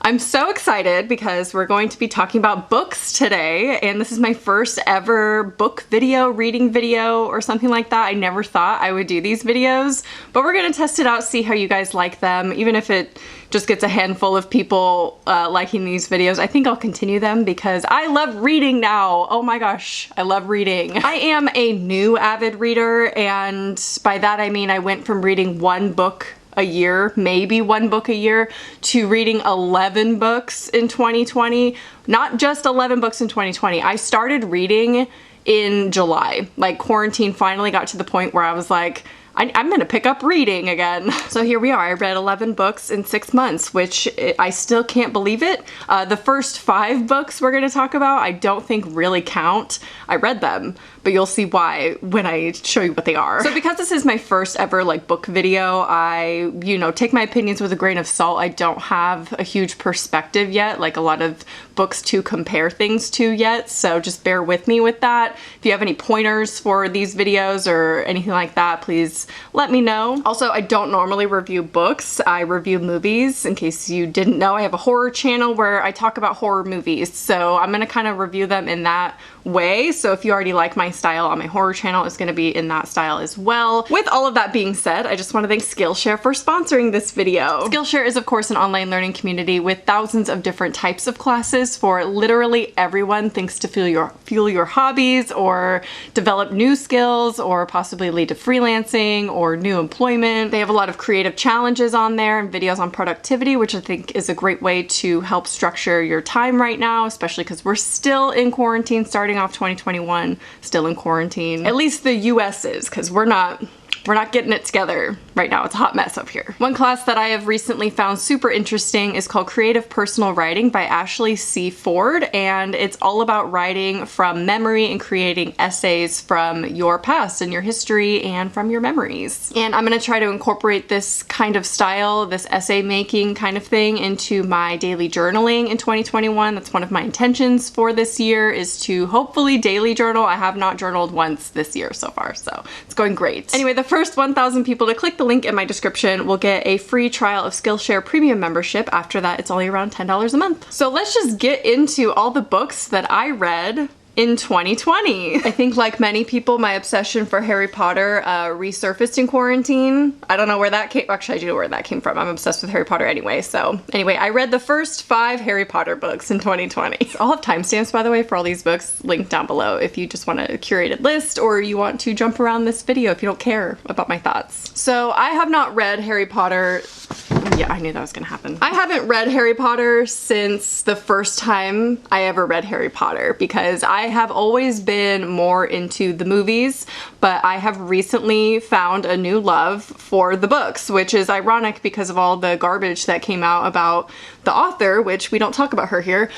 I'm so excited because we're going to be talking about books today, and this is my first ever book video, reading video, or something like that. I never thought I would do these videos, but we're gonna test it out, see how you guys like them. Even if it just gets a handful of people liking these videos, I think I'll continue them because I love reading now. Oh my gosh, I love reading. I am a new avid reader, and by that I mean I went from reading one book a year, maybe one book a year, to reading 11 books in 2020. Not just 11 books in 2020. I started reading in July. Like, quarantine finally got to the point where I was like, I'm gonna pick up reading again. So here we are. I read 11 books in 6 months, which I still can't believe it. The first 5 books we're gonna talk about, I don't think really count. I read them, but you'll see why when I show you what they are. So because this is my first ever like book video, I, take my opinions with a grain of salt. I don't have a huge perspective yet, like a lot of books to compare things to yet, so just bear with me with that. If you have any pointers for these videos or anything like that, please let me know. Also, I don't normally review books, I review movies. In case you didn't know, I have a horror channel where I talk about horror movies, so I'm gonna kind of review them in that way. So if you already like my style on my horror channel, it's gonna be in that style as well. With all of that being said, I just want to thank Skillshare for sponsoring this video. Skillshare is of course an online learning community with thousands of different types of classes for literally everyone, thanks to fuel your hobbies or develop new skills or possibly lead to freelancing or new employment. They have a lot of creative challenges on there and videos on productivity, which I think is a great way to help structure your time right now, especially because we're still in quarantine, starting off 2021, still in quarantine. At least the US is, because we're not getting it together right now. It's a hot mess up here. One class that I have recently found super interesting is called Creative Personal Writing by Ashley C. Ford, and it's all about writing from memory and creating essays from your past and your history and from your memories. And I'm gonna try to incorporate this kind of style, this essay making kind of thing, into my daily journaling in 2021. That's one of my intentions for this year, is to hopefully daily journal. I have not journaled once this year so far, so it's going great. Anyway, the first 1,000 people to click the link in my description will get a free trial of Skillshare Premium membership. After that, it's only around $10 a month. So let's just get into all the books that I read in 2020. I think like many people, my obsession for Harry Potter resurfaced in quarantine. I don't know where that came, actually I do know where that came from. I'm obsessed with Harry Potter anyway. So anyway, I read the first 5 Harry Potter books in 2020. I'll have timestamps, by the way, for all these books linked down below if you just want a curated list or you want to jump around this video if you don't care about my thoughts. So I have not read Harry Potter. Yeah, I knew that was gonna happen. I haven't read Harry Potter since the first time I ever read Harry Potter, because I have always been more into the movies, but I have recently found a new love for the books, which is ironic because of all the garbage that came out about the author, which we don't talk about her here,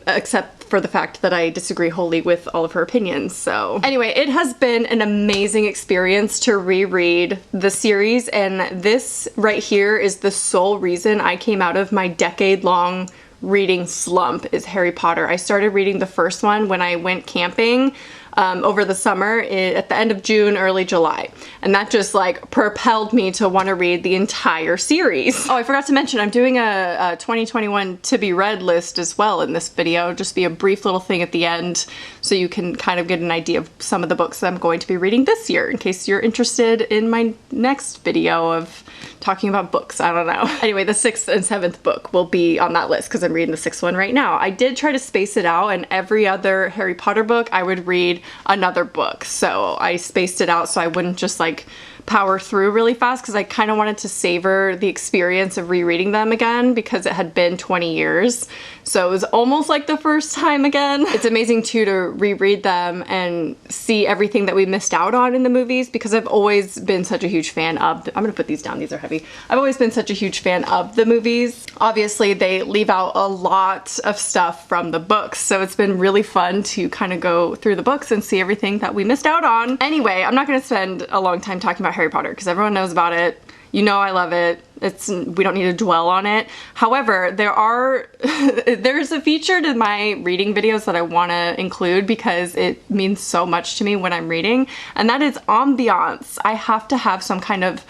except for the fact that I disagree wholly with all of her opinions. So anyway, it has been an amazing experience to reread the series, and this right here is the sole reason I came out of my decade-long reading slump, is Harry Potter. I started reading the first one when I went camping over the summer at the end of June, early July. And that just like propelled me to want to read the entire series. Oh, I forgot to mention, I'm doing a 2021 to be read list as well in this video. Just be a brief little thing at the end so you can kind of get an idea of some of the books that I'm going to be reading this year, in case you're interested in my next video of talking about books. I don't know. Anyway, the 6th and 7th book will be on that list because I'm reading the 6th one right now. I did try to space it out, and every other Harry Potter book I would read another book. So I spaced it out so I wouldn't just like power through really fast, because I kind of wanted to savor the experience of rereading them again, because it had been 20 years. So it was almost like the first time again. It's amazing too to reread them and see everything that we missed out on in the movies, because I've always been such a huge fan of, I'm gonna put these down, these are heavy. I've always been such a huge fan of the movies. Obviously they leave out a lot of stuff from the books, so it's been really fun to kind of go through the books and see everything that we missed out on. Anyway, I'm not gonna spend a long time talking about Harry Potter because everyone knows about it. You know I love it. We don't need to dwell on it. However, there's a feature to my reading videos that I want to include because it means so much to me when I'm reading, and that is ambiance. I have to have some kind of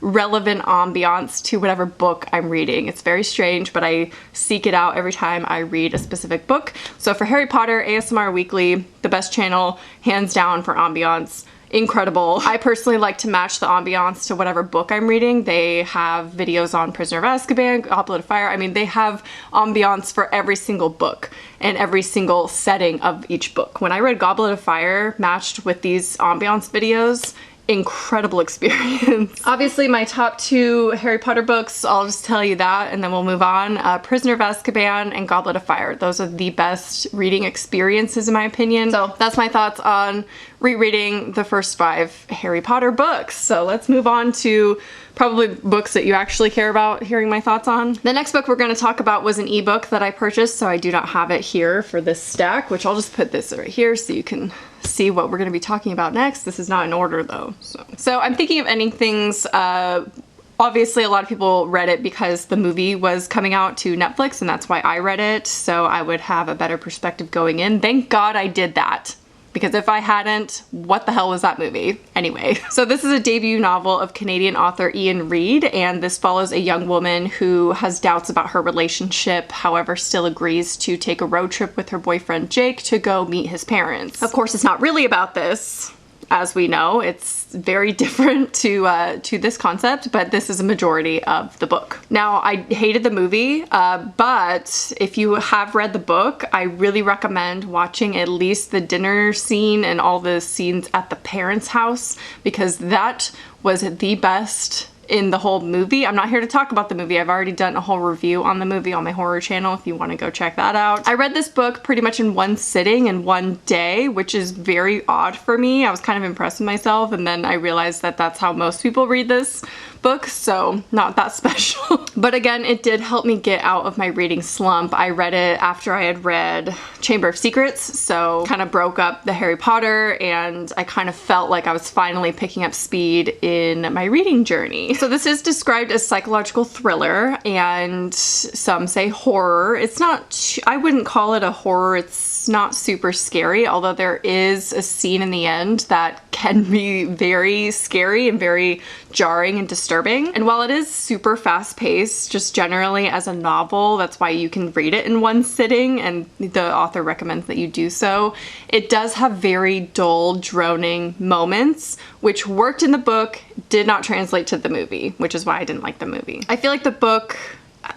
relevant ambiance to whatever book I'm reading. It's very strange, but I seek it out every time I read a specific book. So for Harry Potter, ASMR Weekly, the best channel, hands down for ambiance. Incredible. I personally like to match the ambiance to whatever book I'm reading. They have videos on Prisoner of Azkaban, Goblet of Fire. I mean, they have ambiance for every single book and every single setting of each book. When I read Goblet of Fire matched with these ambiance videos, incredible experience. Obviously my top 2 Harry Potter books, I'll just tell you that and then we'll move on. Prisoner of Azkaban and Goblet of Fire. Those are the best reading experiences in my opinion. So that's my thoughts on rereading the first 5 Harry Potter books. So let's move on to probably books that you actually care about hearing my thoughts on. The next book we're going to talk about was an ebook that I purchased, so I do not have it here for this stack, which I'll just put this right here so you can see what we're going to be talking about next. This is not in order though. So I'm thinking of ending things. Obviously a lot of people read it because the movie was coming out to Netflix and that's why I read it, so I would have a better perspective going in. Thank God I did that. Because if I hadn't, what the hell was that movie? Anyway, so this is a debut novel of Canadian author Iian Reid, and this follows a young woman who has doubts about her relationship, however still agrees to take a road trip with her boyfriend Jake to go meet his parents. Of course, it's not really about this. As we know, it's very different to this concept, but this is a majority of the book. Now, I hated the movie, but if you have read the book, I really recommend watching at least the dinner scene and all the scenes at the parents' house, because that was the best in the whole movie. I'm not here to talk about the movie. I've already done a whole review on the movie on my horror channel if you want to go check that out. I read this book pretty much in one sitting in one day, which is very odd for me. I was kind of impressed with myself, and then I realized that that's how most people read this book, so not that special. But again, it did help me get out of my reading slump. I read it after I had read Chamber of Secrets, so kind of broke up the Harry Potter, and I kind of felt like I was finally picking up speed in my reading journey. So this is described as psychological thriller, and some say horror. It's not, I wouldn't call it a horror. It's not super scary, although there is a scene in the end that can be very scary and very jarring and disturbing. And while it is super fast-paced, just generally as a novel, that's why you can read it in one sitting, and the author recommends that you do so, it does have very dull, droning moments, which worked in the book, did not translate to the movie, which is why I didn't like the movie. I feel like the book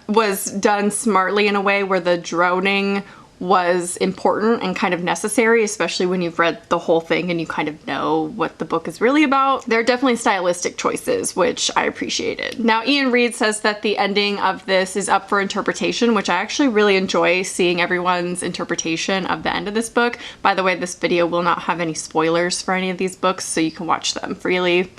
was done smartly in a way where the droning was important and kind of necessary, especially when you've read the whole thing and you kind of know what the book is really about. There are definitely stylistic choices, which I appreciated. Now, Iian Reid says that the ending of this is up for interpretation, which I actually really enjoy seeing everyone's interpretation of the end of this book. By the way, this video will not have any spoilers for any of these books, so you can watch them freely.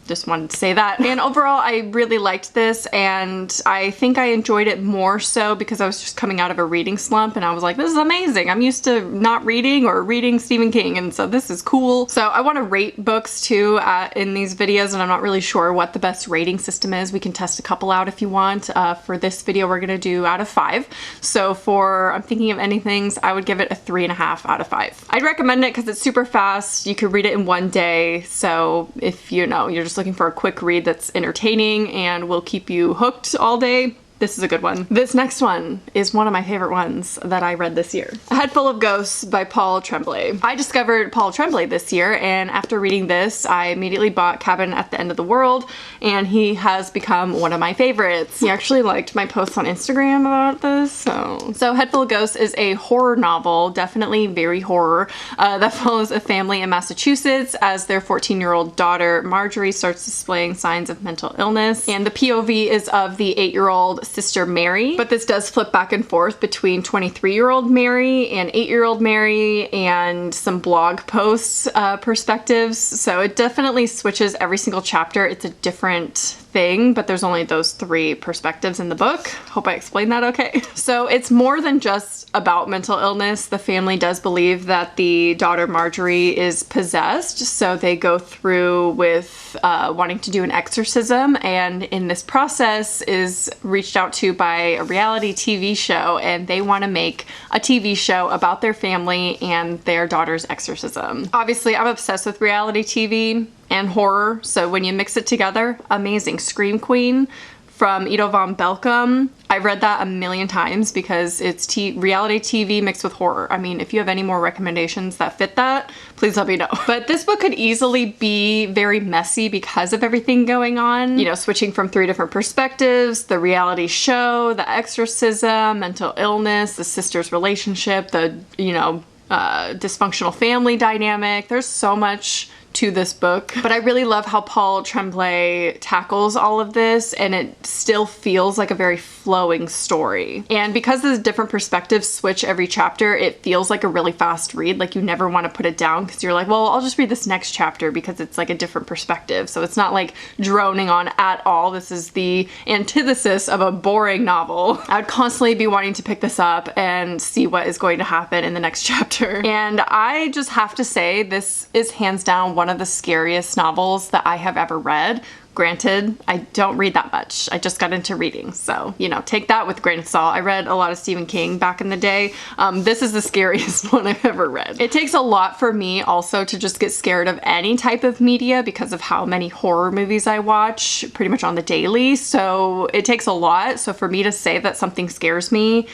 Just wanted to say that. And overall, I really liked this, and I think I enjoyed it more so because I was just coming out of a reading slump, and I was like, this is amazing. I'm used to not reading or reading Stephen King, and so this is cool. So I want to rate books too in these videos, and I'm not really sure what the best rating system is. We can test a couple out if you want. For this video, we're gonna do out of 5. So for I'm Thinking of Ending Things, I would give it a 3.5 out of 5. I'd recommend it because it's super fast. You could read it in one day. So if you know, you're just looking for a quick read that's entertaining and will keep you hooked all day, this is a good one. This next one is one of my favorite ones that I read this year. A Head Full of Ghosts by Paul Tremblay. I discovered Paul Tremblay this year, and after reading this, I immediately bought Cabin at the End of the World, and he has become one of my favorites. He actually liked my posts on Instagram about this, so Head Full of Ghosts is a horror novel, definitely very horror, that follows a family in Massachusetts as their 14-year-old daughter Marjorie starts displaying signs of mental illness, and the POV is of the 8-year-old sister Mary, but this does flip back and forth between 23-year-old Mary and 8-year-old Mary and some blog posts perspectives, so it definitely switches every single chapter. It's a different thing, but there's only those 3 perspectives in the book. Hope I explained that okay. So it's more than just about mental illness. The family does believe that the daughter Marjorie is possessed, so they go through with wanting to do an exorcism, and in this process is reached out to by a reality TV show, and they want to make a TV show about their family and their daughter's exorcism. Obviously, I'm obsessed with reality TV and horror, so when you mix it together, amazing. Scream Queen from Ito von Belcom. I've read that a million times because it's reality TV mixed with horror. I mean, if you have any more recommendations that fit that, please let me know. But this book could easily be very messy because of everything going on. You know, switching from 3 different perspectives, the reality show, the exorcism, mental illness, the sister's relationship, the, you know, dysfunctional family dynamic. There's so much to this book, but I really love how Paul Tremblay tackles all of this, and it still feels like a very flowing story. And because the different perspectives switch every chapter, it feels like a really fast read. Like you never want to put it down because you're like, well, I'll just read this next chapter because it's like a different perspective. So it's not like droning on at all. This is the antithesis of a boring novel. I would constantly be wanting to pick this up and see what is going to happen in the next chapter. And I just have to say, this is hands down one of the scariest novels that I have ever read. Granted, I don't read that much. I just got into reading, so, you know, take that with a grain of salt. I read a lot of Stephen King back in the day. This is the scariest one I've ever read. It takes a lot for me also to just get scared of any type of media because of how many horror movies I watch pretty much on the daily, so it takes a lot. So for me to say that something scares me,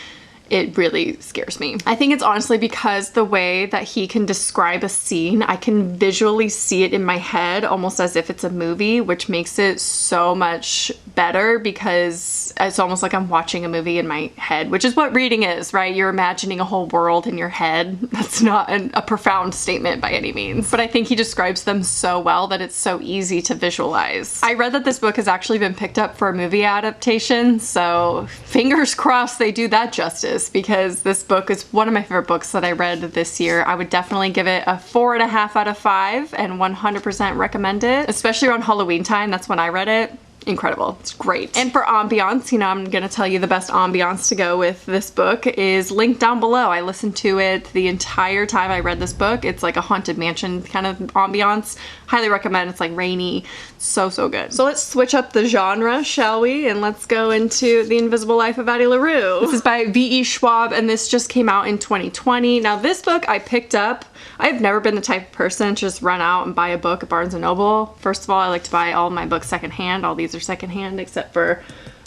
it really scares me. I think it's honestly because the way that he can describe a scene, I can visually see it in my head almost as if it's a movie, which makes it so much better because it's almost like I'm watching a movie in my head, which is what reading is, right? You're imagining a whole world in your head. That's not a profound statement by any means, but I think he describes them so well that it's so easy to visualize. I read that this book has actually been picked up for a movie adaptation, so fingers crossed they do that justice, because this book is one of my favorite books that I read this year. I would definitely give it a 4.5 out of 5 and 100% recommend it, especially around Halloween time. That's when I read it. Incredible. It's great. And for ambiance, you know, I'm gonna tell you the best ambiance to go with this book is linked down below. I listened to it the entire time I read this book. It's like a haunted mansion kind of ambiance. Highly recommend. It's like rainy. So good. So let's switch up the genre, shall we? And let's go into The Invisible Life of Addie LaRue. This is by VE Schwab, and this just came out in 2020. Now this book I picked up. I've never been the type of person to just run out and buy a book at Barnes & Noble. First of all, I like to buy all my books secondhand. All these are secondhand except for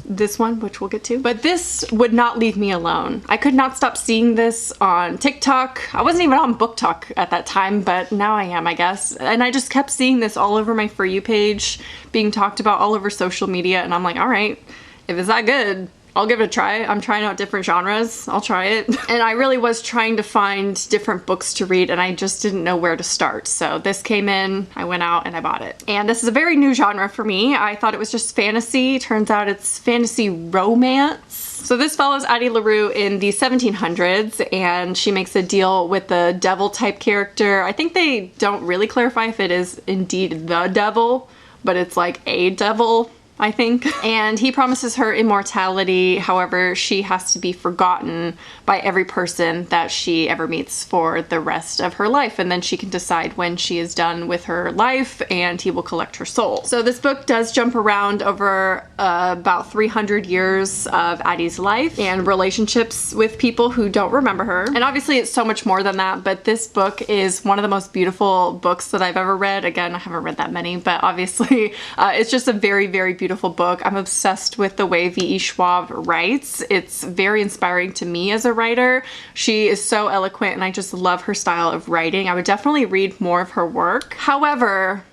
this one, which we'll get to. But this would not leave me alone. I could not stop seeing this on TikTok. I wasn't even on Book Talk at that time, but now I am, I guess. And I just kept seeing this all over my For You page, being talked about all over social media, and I'm like, all right, if it's that good, I'll give it a try. I'm trying out different genres. I'll try it. And I really was trying to find different books to read, and I just didn't know where to start. So this came in, I went out and I bought it. And this is a very new genre for me. I thought it was just fantasy. Turns out it's fantasy romance. So this follows Addie LaRue in the 1700s, and she makes a deal with the devil type character. I think they don't really clarify if it is indeed the devil, but it's like a devil, I think. And he promises her immortality. However, she has to be forgotten by every person that she ever meets for the rest of her life. And then she can decide when she is done with her life, and he will collect her soul. So this book does jump around over about 300 years of Addie's life and relationships with people who don't remember her. And obviously it's so much more than that, but this book is one of the most beautiful books that I've ever read. Again, I haven't read that many, but obviously it's just a very beautiful book. I'm obsessed with the way VE Schwab writes. It's very inspiring to me as a writer. She is so eloquent, and I just love her style of writing. I would definitely read more of her work. However,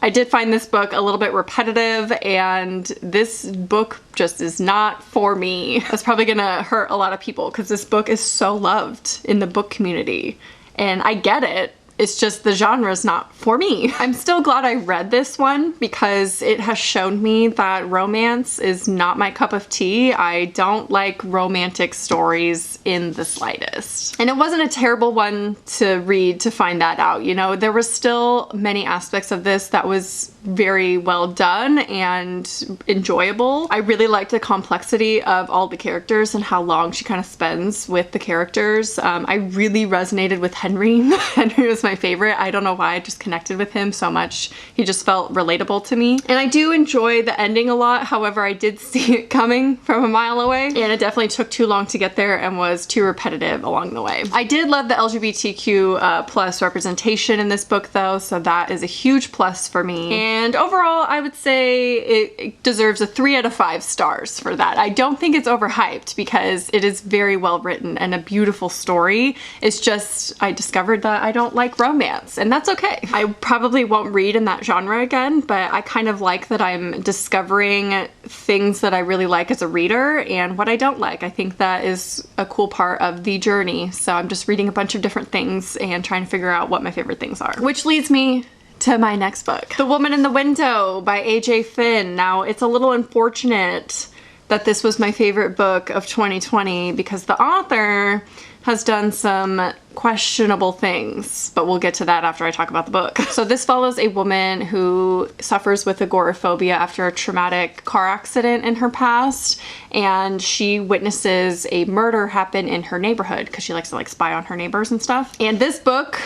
I did find this book a little bit repetitive, and this book just is not for me. That's probably gonna hurt a lot of people because this book is so loved in the book community, and I get it. It's just the genre is not for me. I'm still glad I read this one because it has shown me that romance is not my cup of tea. I don't like romantic stories in the slightest. And it wasn't a terrible one to read to find that out. You know, there were still many aspects of this that was very well done and enjoyable. I really liked the complexity of all the characters and how long she kind of spends with the characters. I really resonated with Henry. Henry was my favorite. I don't know why, I just connected with him so much. He just felt relatable to me. And I do enjoy the ending a lot. However, I did see it coming from a mile away, and it definitely took too long to get there and was too repetitive along the way. I did love the LGBTQ plus representation in this book though, so that is a huge plus for me. And overall, I would say it deserves a 3 out of 5 stars for that. I don't think it's overhyped because it is very well written and a beautiful story. It's just, I discovered that I don't like romance, and that's okay. I probably won't read in that genre again, but I kind of like that I'm discovering things that I really like as a reader and what I don't like. I think that is a cool part of the journey. So I'm just reading a bunch of different things and trying to figure out what my favorite things are. Which leads me to my next book, The Woman in the Window by A.J. Finn. Now, it's a little unfortunate that this was my favorite book of 2020 because the author has done some questionable things, but we'll get to that after I talk about the book. So this follows a woman who suffers with agoraphobia after a traumatic car accident in her past, and she witnesses a murder happen in her neighborhood because she likes to like spy on her neighbors and stuff. And this book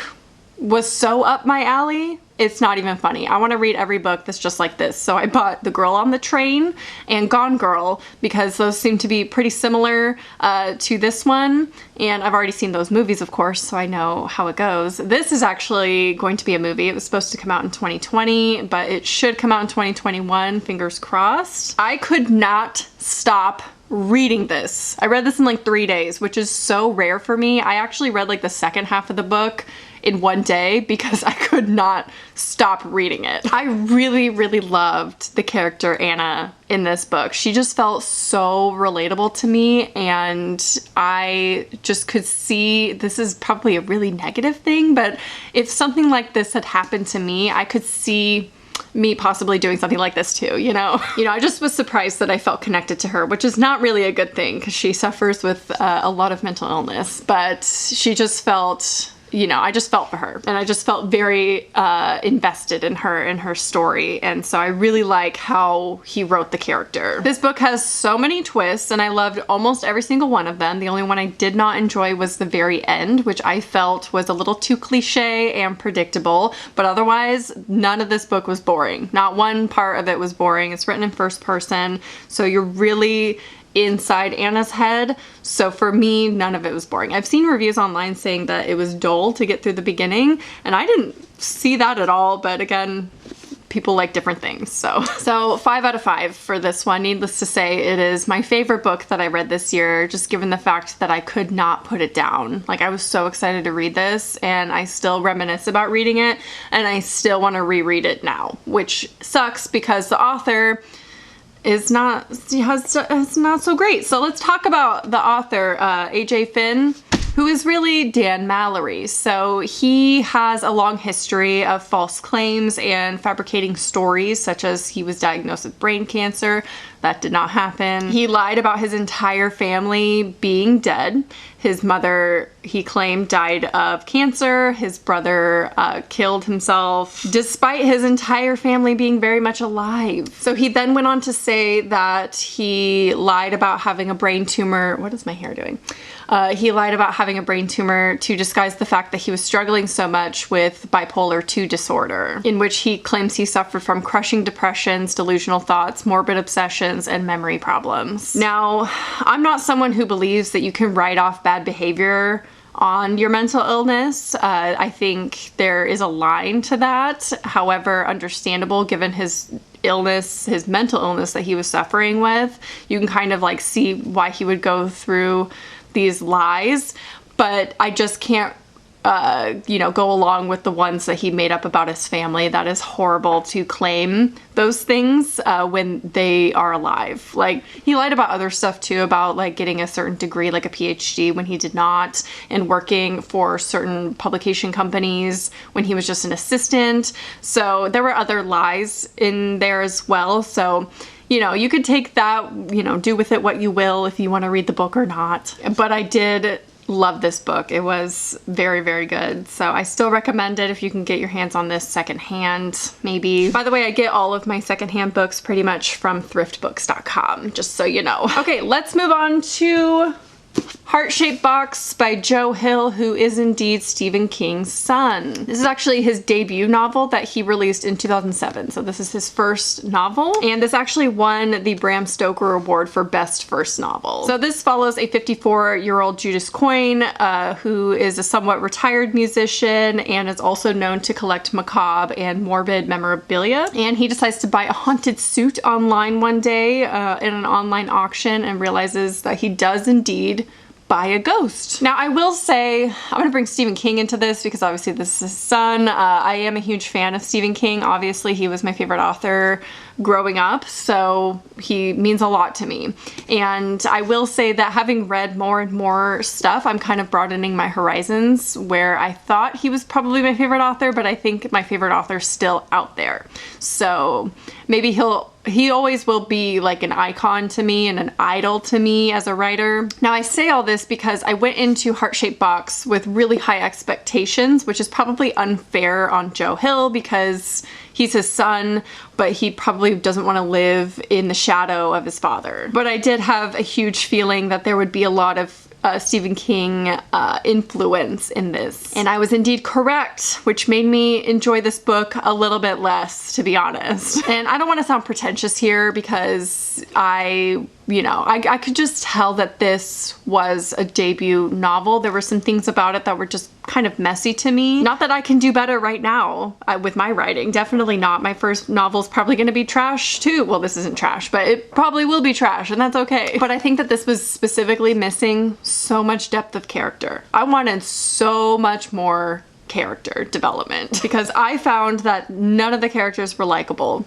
was so up my alley. It's not even funny. I want to read every book that's just like this. So I bought The Girl on the Train and Gone Girl because those seem to be pretty similar to this one. And I've already seen those movies, of course, so I know how it goes. This is actually going to be a movie. It was supposed to come out in 2020, but it should come out in 2021, fingers crossed. I could not stop reading this. I read this in like 3 days, which is so rare for me. I actually read like the second half of the book in one day because I could not stop reading it. I really, really loved the character Anna in this book. She just felt so relatable to me, and I just could see, this is probably a really negative thing, but if something like this had happened to me, I could see me possibly doing something like this too, you know? I just was surprised that I felt connected to her, which is not really a good thing because she suffers with a lot of mental illness, but she just felt, I just felt for her, and I just felt very invested in her story, and so I really like how he wrote the character. This book has so many twists, and I loved almost every single one of them. The only one I did not enjoy was the very end, which I felt was a little too cliche and predictable, but otherwise, none of this book was boring. Not one part of it was boring. It's written in first person, so you're really inside Anna's head. So for me, none of it was boring. I've seen reviews online saying that it was dull to get through the beginning, and I didn't see that at all, but again, people like different things. So 5 out of 5 for this one. Needless to say, it is my favorite book that I read this year, just given the fact that I could not put it down. Like, I was so excited to read this, and I still reminisce about reading it, and I still want to reread it now, which sucks because the author is not so great. So let's talk about the author, A.J. Finn, who is really Dan Mallory. So he has a long history of false claims and fabricating stories, such as he was diagnosed with brain cancer. That did not happen. He lied about his entire family being dead. His mother, he claimed, died of cancer. His brother killed himself, despite his entire family being very much alive. So he then went on to say that he lied about having a brain tumor. What is my hair doing? He lied about having a brain tumor to disguise the fact that he was struggling so much with bipolar 2 disorder, in which he claims he suffered from crushing depressions, delusional thoughts, morbid obsessions, and memory problems. Now, I'm not someone who believes that you can write off bad behavior on your mental illness. I think there is a line to that. However, understandable given his illness, his mental illness that he was suffering with. You can kind of like see why he would go through these lies, but I just can't go along with the ones that he made up about his family. That is horrible to claim those things when they are alive. Like, he lied about other stuff too, about like getting a certain degree, like a PhD, when he did not, and working for certain publication companies when he was just an assistant. So there were other lies in there as well. So you could take that, do with it what you will if you want to read the book or not. But I did love this book. It was very, very good. So I still recommend it if you can get your hands on this secondhand, maybe. By the way, I get all of my secondhand books pretty much from thriftbooks.com, just so you know. Okay, let's move on to Heart-Shaped Box by Joe Hill, who is indeed Stephen King's son. This is actually his debut novel that he released in 2007. So this is his first novel, and this actually won the Bram Stoker Award for Best First Novel. So this follows a 54-year-old Judas Coyne, who is a somewhat retired musician and is also known to collect macabre and morbid memorabilia. And he decides to buy a haunted suit online one day in an online auction and realizes that he does indeed by a ghost. Now, I will say, I'm gonna bring Stephen King into this because obviously this is his son. I am a huge fan of Stephen King. Obviously, he was my favorite author growing up, so he means a lot to me. And I will say that having read more and more stuff, I'm kind of broadening my horizons, where I thought he was probably my favorite author, but I think my favorite author's still out there. So maybe he always will be like an icon to me and an idol to me as a writer. Now, I say all this because I went into Heart-Shaped Box with really high expectations, which is probably unfair on Joe Hill because he's his son, but he probably doesn't want to live in the shadow of his father. But I did have a huge feeling that there would be a lot of Stephen King influence in this. And I was indeed correct, which made me enjoy this book a little bit less, to be honest. And I don't want to sound pretentious here because I could just tell that this was a debut novel. There were some things about it that were just kind of messy to me. Not that I can do better right now with my writing. Definitely not. My first novel's probably going to be trash too. Well, this isn't trash, but it probably will be trash, and that's okay. But I think that this was specifically missing so much depth of character. I wanted so much more character development because I found that none of the characters were likable.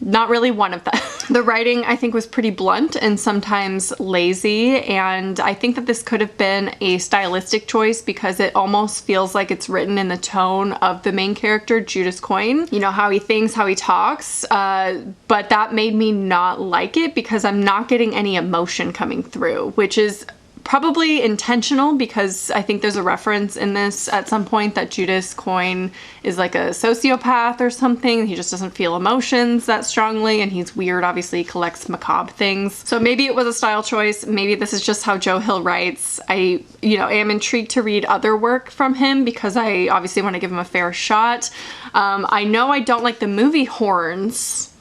Not really one of them. The writing, I think, was pretty blunt and sometimes lazy, and I think that this could have been a stylistic choice because it almost feels like it's written in the tone of the main character, Judas Coyne. You know, how he thinks, how he talks, but that made me not like it because I'm not getting any emotion coming through, which is probably intentional because I think there's a reference in this at some point that Judas Coyne is like a sociopath or something. He just doesn't feel emotions that strongly, and he's weird. Obviously, he collects macabre things. So maybe it was a style choice. Maybe this is just how Joe Hill writes. I am intrigued to read other work from him because I obviously want to give him a fair shot. I know I don't like the movie Horns,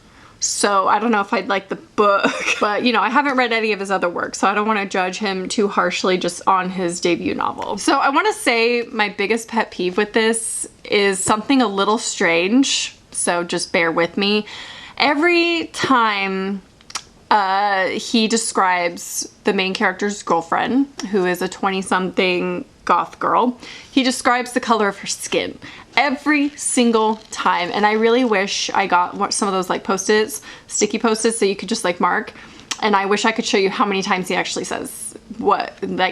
so I don't know if I'd like the book, but I haven't read any of his other work, so I don't want to judge him too harshly just on his debut novel. So I want to say my biggest pet peeve with this is something a little strange, so just bear with me. Every time he describes the main character's girlfriend, who is a 20-something goth girl, he describes the color of her skin every single time, and I really wish I got some of those like post-its, sticky post-its that you could just like mark, and I wish I could show you how many times he actually says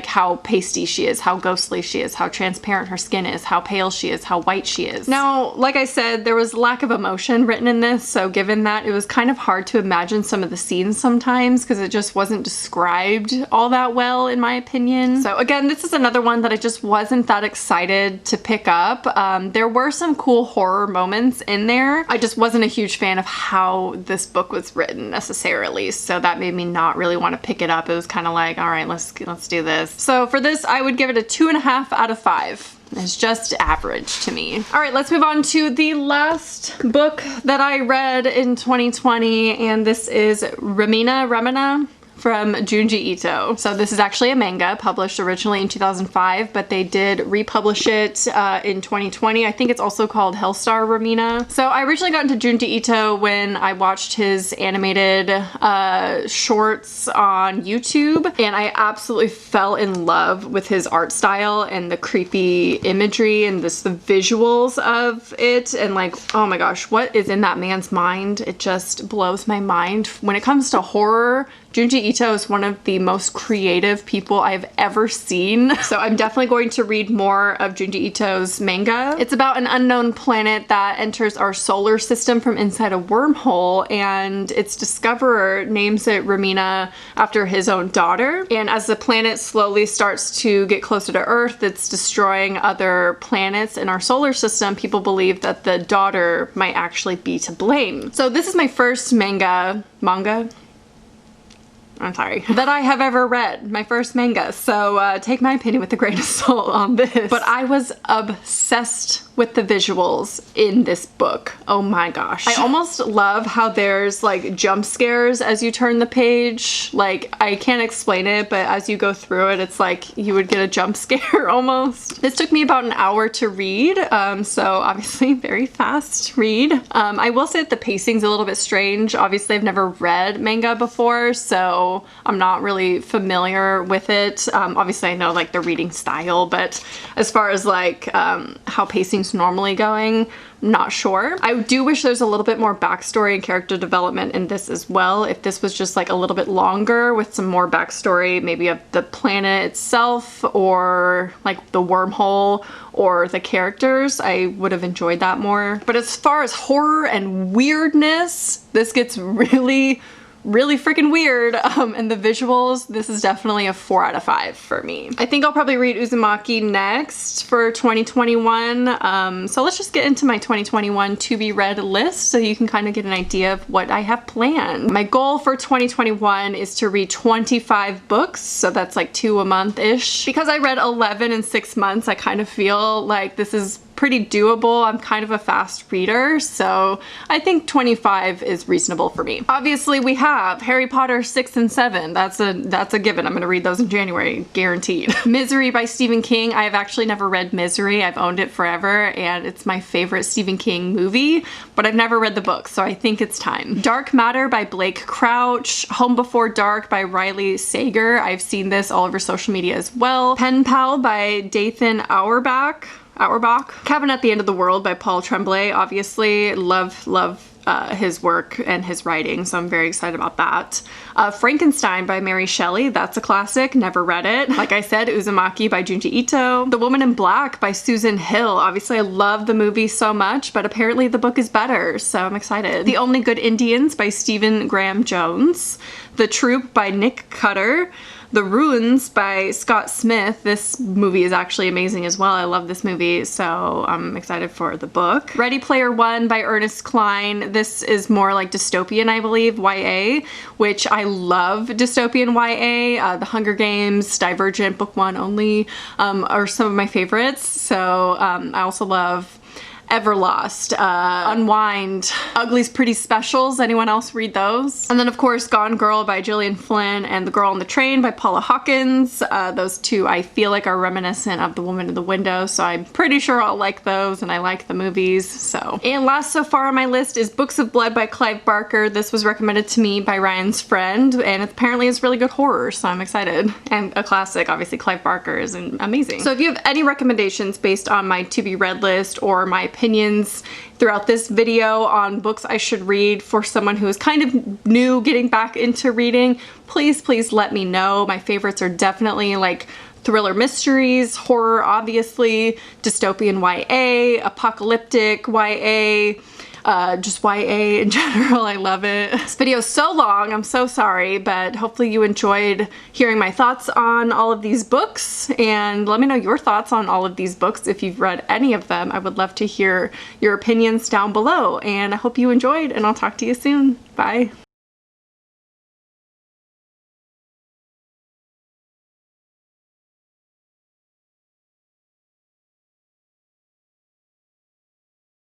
how pasty she is, how ghostly she is, how transparent her skin is, how pale she is, how white she is. Now, like I said, there was lack of emotion written in this, so given that, it was kind of hard to imagine some of the scenes sometimes because it just wasn't described all that well, in my opinion. So again, this is another one that I just wasn't that excited to pick up. There were some cool horror moments in there. I just wasn't a huge fan of how this book was written necessarily, so that made me not really want to pick it up. It was kind of like, all right, let's do this. So for this, I would give it a 2.5 out of 5. It's just average to me. All right, let's move on to the last book that I read in 2020, and this is Remina from Junji Ito. So this is actually a manga published originally in 2005, but they did republish it in 2020. I think it's also called Hellstar Remina. So I originally got into Junji Ito when I watched his animated shorts on YouTube, and I absolutely fell in love with his art style and the creepy imagery and the visuals of it, and like, oh my gosh, what is in that man's mind? It just blows my mind. When it comes to horror, Junji Ito is one of the most creative people I've ever seen. So I'm definitely going to read more of Junji Ito's manga. It's about an unknown planet that enters our solar system from inside a wormhole, and its discoverer names it Remina after his own daughter. And as the planet slowly starts to get closer to Earth, it's destroying other planets in our solar system. People believe that the daughter might actually be to blame. So this is my first manga? I'm sorry, that I have ever read. My first manga, so take my opinion with a grain of salt on this. But I was obsessed with the visuals in this book. Oh my gosh. I almost love how there's like jump scares as you turn the page. Like, I can't explain it, but as you go through it, it's like you would get a jump scare almost. This took me about an hour to read, so obviously very fast read. I will say that the pacing's a little bit strange. Obviously I've never read manga before, so I'm not really familiar with it. Obviously I know like the reading style, but as far as like how pacing's normally going, I'm not sure. I do wish there's a little bit more backstory and character development in this as well. If this was just like a little bit longer with some more backstory, maybe of the planet itself or like the wormhole or the characters, I would have enjoyed that more. But as far as horror and weirdness, this gets really freaking weird, and the visuals, this is definitely a 4 out of 5 for me. I think I'll probably read Uzumaki next for 2021, so let's just get into my 2021 to be read list so you can kind of get an idea of what I have planned. My goal for 2021 is to read 25 books, so that's like 2 a month-ish. Because I read 11 in 6 months, I kind of feel like this is pretty doable. I'm kind of a fast reader, so I think 25 is reasonable for me. Obviously we have Harry Potter 6 and 7. That's a given. I'm gonna read those in January, guaranteed. Misery by Stephen King. I have actually never read Misery. I've owned it forever and it's my favorite Stephen King movie, but I've never read the book, so I think it's time. Dark Matter by Blake Crouch. Home Before Dark by Riley Sager. I've seen this all over social media as well. Pen Pal by Dathan Auerbach. Cabin at the End of the World by Paul Tremblay. Obviously love his work and his writing, so I'm very excited about that. Frankenstein by Mary Shelley. That's a classic. Never read it. Like I said, Uzumaki by Junji Ito. The Woman in Black by Susan Hill. Obviously I love the movie so much, but apparently the book is better, so I'm excited. The Only Good Indians by Stephen Graham Jones. The Troop by Nick Cutter. The Ruins by Scott Smith. This movie is actually amazing as well. I love this movie, so I'm excited for the book. Ready Player One by Ernest Cline. This is more like dystopian, I believe, YA, which I love dystopian YA. The Hunger Games, Divergent, Book One only are some of my favorites. So I also love Everlost, Unwind, Ugly's Pretty Specials. Anyone else read those? And then of course Gone Girl by Gillian Flynn and The Girl on the Train by Paula Hawkins. Those two I feel like are reminiscent of The Woman in the Window, so I'm pretty sure I'll like those, and I like the movies, so. And last so far on my list is Books of Blood by Clive Barker. This was recommended to me by Ryan's friend, and apparently it's really good horror, so I'm excited. And a classic, obviously Clive Barker is amazing. So if you have any recommendations based on my to be read list or my opinions throughout this video on books I should read for someone who is kind of new getting back into reading, please let me know. My favorites are definitely like thriller mysteries, horror obviously, dystopian YA, apocalyptic YA, just YA in general. I love it. This video is so long, I'm so sorry, but hopefully you enjoyed hearing my thoughts on all of these books, and let me know your thoughts on all of these books if you've read any of them. I would love to hear your opinions down below, and I hope you enjoyed, and I'll talk to you soon. Bye.